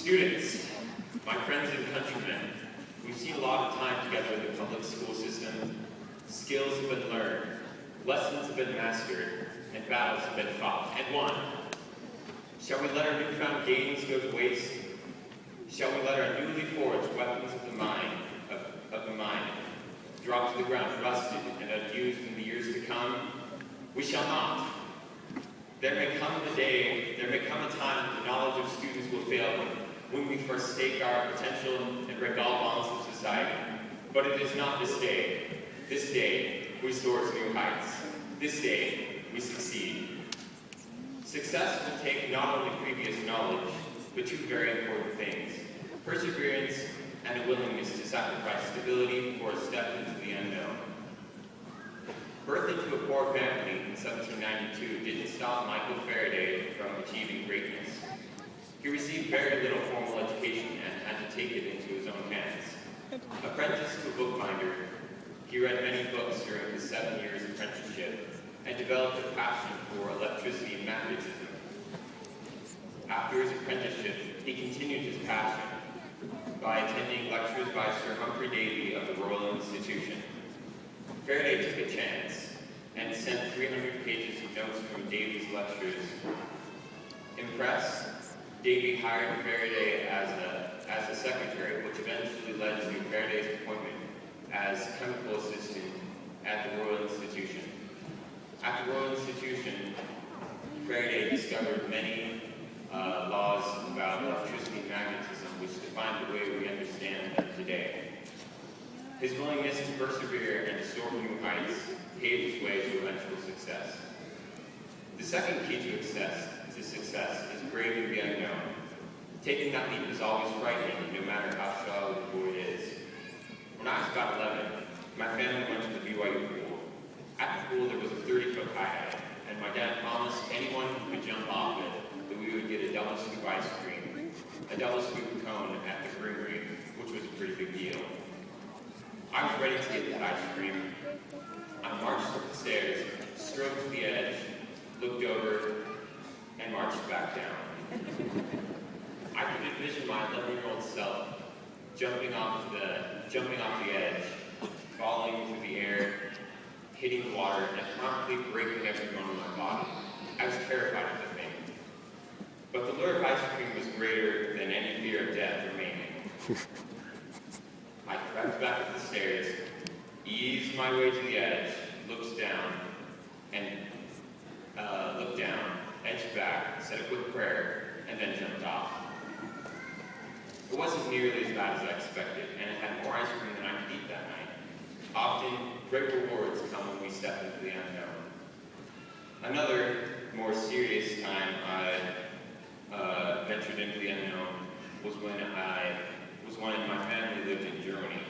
Students, my friends and countrymen, we've seen a lot of time together in the public school system. Skills have been learned, lessons have been mastered, and battles have been fought and won. Shall we let our newfound gains go to waste? Shall we let our newly forged weapons of the mind drop to the ground rusted and unused in the years to come? We shall not. There may come a time when the knowledge of students will fail them, when we forsake our potential and break all bonds of society. But it is not this day. This day, we soar to new heights. This day, we succeed. Success will take not only previous knowledge, but two very important things: perseverance and a willingness to sacrifice stability for a step into the unknown. Birth into a poor family in 1792 didn't stop Michael Faraday from achieving greatness. He received very little formal education and had to take it into his own hands. Apprenticed to a bookbinder, he read many books during his 7 years apprenticeship and developed a passion for electricity and magnetism. After his apprenticeship, he continued his passion by attending lectures by Sir Humphrey Davy of the Royal Institution. Faraday took a chance and sent 300 pages of notes from Davy's lectures. Impressed, Davy hired Faraday as a secretary, which eventually led to Faraday's appointment as chemical assistant at the Royal Institution. At the Royal Institution, Faraday discovered many laws about electricity and magnetism, which define the way we understand them today. His willingness to persevere and to soar to new heights paved his way to eventual success. The second key to success is braving the unknown. Taking that leap is always frightening, no matter how shallow the void is. When I was about 11, my family went to the BYU pool. At the pool, there was a 30-foot kayak, and my dad promised anyone who could jump off it that we would get a double scoop ice cream, a double scoop cone at the creamery, which was a pretty big deal. I was ready to get that ice cream. I marched up the stairs, stroked the edge, looked over, and marched back down. I could envision my 11-year-old self jumping off the edge, falling through the air, hitting the water, and promptly breaking every bone in my body. I was terrified of the thing. But the lure of ice cream was greater than any fear of death remaining. I crept back up the stairs, eased my way to the edge, looked down, edged back, said a quick prayer, and then jumped off. It wasn't nearly as bad as I expected, and it had more ice cream than I could eat that night. Often, great rewards come when we step into the unknown. Another, more serious time I ventured into the unknown was when my family lived in Germany.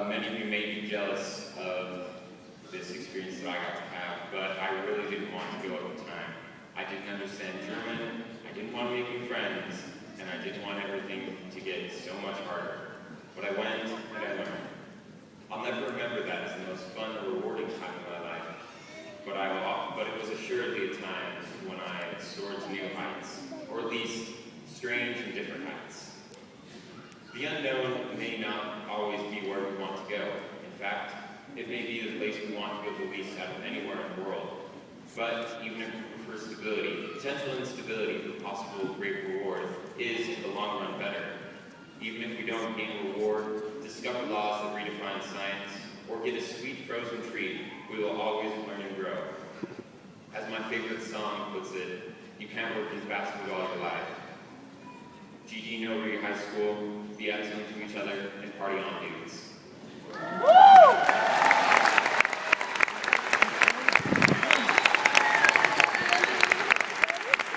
Many of you may be jealous of this experience that I got to have, but I really didn't want to go at the time. I didn't understand German, I didn't want to make new friends, and I didn't want everything to get so much harder. But I went and I learned. I'll never remember that as the most fun or rewarding time of my life, but it was assuredly a time when I soared to new heights, or at least strange and different heights. The unknown may not always be where we want to go. In fact, it may be the place we want to go the least out of anywhere in the world. But even if we prefer stability, potential instability for possible great reward is, in the long run, better. Even if we don't gain reward, discover laws that redefine science, or get a sweet frozen treat, we will always learn and grow. As my favorite song puts it, you can't work in fast food all your life. GG No Re High School, be excellent to each other, and party on, dudes.